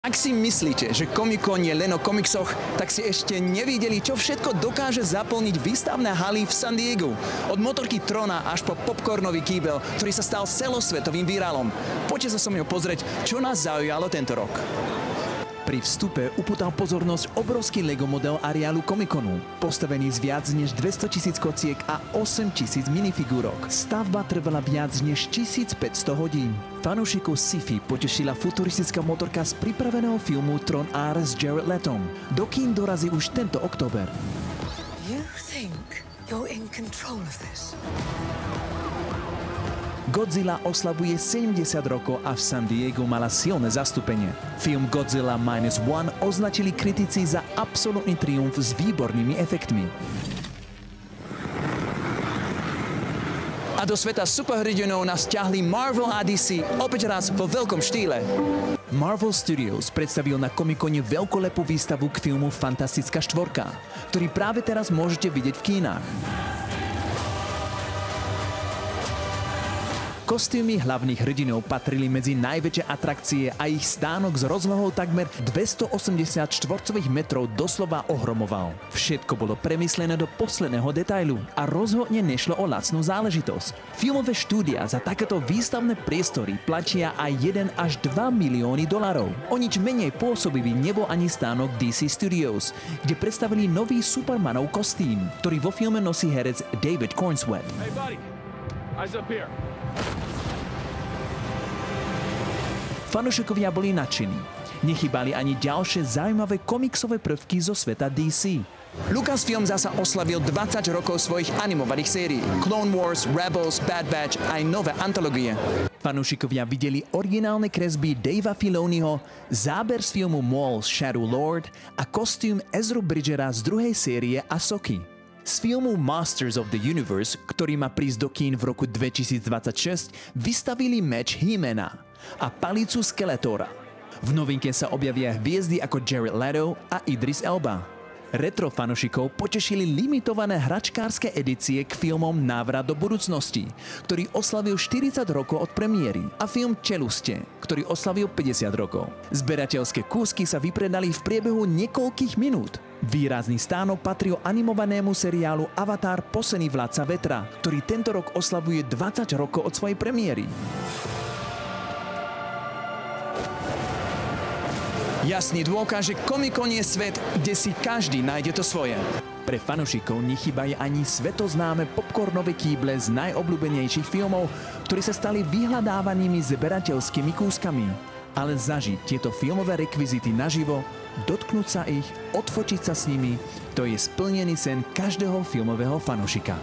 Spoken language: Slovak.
Ak si myslíte, že Comic-Con je len o komiksoch, tak si ešte nevideli, čo všetko dokáže zaplniť výstavné haly v San Diegu. Od motorky Trona až po popcornový kýbel, ktorý sa stal celosvetovým virálom. Poďte sa so mnou pozrieť, čo nás zaujalo tento rok. Pri vstupe upútal pozornosť obrovský Lego model areálu Comic-Conu, postavený z viac než 200 000 kociek a 8 000 minifigúrok. Stavba trvala viac než 1500 hodín. Fanúšikov sci-fi potešila futuristická motorka z pripraveného filmu Tron R s Jared Letom. Do kín dorazí už tento október. You think you're in control of this? Godzilla oslavuje 70 rokov a v San Diegu mala silné zastúpenie. Film Godzilla -1 označili kritici za absolútny triumf s výbornými efektmi. A do sveta superhrdinov nás ťahli Marvel a DC opäť raz vo veľkom štýle. Marvel Studios predstavil na Comic-Cone veľkolepú výstavu k filmu Fantastická štvorka, ktorý práve teraz môžete vidieť v kínach. Kostýmy hlavných hrdinov patrili medzi najväčšie atrakcie a ich stánok s rozlohou takmer 280 štvorcových metrov doslova ohromoval. Všetko bolo premyslené do posledného detailu a rozhodne nešlo o lacnú záležitosť. Filmové štúdia za takéto výstavné priestory platia aj 1 až 2 milióny $. O nič menej pôsobivý nebol ani stánok DC Studios, kde predstavili nový Supermanov kostým, ktorý vo filme nosí herec David Corenswet. Hey buddy, eyes up here. Fanúšikovia boli nadšení. Nechybali ani ďalšie zaujímavé komiksové prvky zo sveta DC. Lucasfilm zasa oslavil 20 rokov svojich animovaných sérií. Clone Wars, Rebels, Bad Batch aj nové antológie. Fanúšikovia videli originálne kresby Davea Filoniho, záber z filmu Maul's Shadow Lord a kostým Ezru Bridgera z druhej série Ahsoky. Z filmu Masters of the Universe, ktorý má prísť do kín v roku 2026, vystavili meč He-Mana a palicu Skeletora. V novinke sa objavia hviezdy ako Jared Leto a Idris Elba. Retro fanošikov potešili limitované hračkárske edície k filmom Návrat do budúcnosti, ktorý oslavil 40 rokov od premiéry, a film Čeluste, ktorý oslavil 50 rokov. Zberateľské kúsky sa vypredali v priebehu niekoľkých minút. Výrazný stánok patril animovanému seriálu Avatar Posledný vládca vetra, ktorý tento rok oslavuje 20 rokov od svojej premiéry. Jasný dôkaz, že Comic-Con je svet, kde si každý nájde to svoje. Pre fanúšikov nechýbajú ani svetoznáme popcornové kýble z najobľúbenejších filmov, ktorí sa stali vyhľadávanými zberateľskými kúskami. Ale zažiť tieto filmové rekvizity naživo, dotknúť sa ich, odfočiť sa s nimi, to je splnený sen každého filmového fanúšika.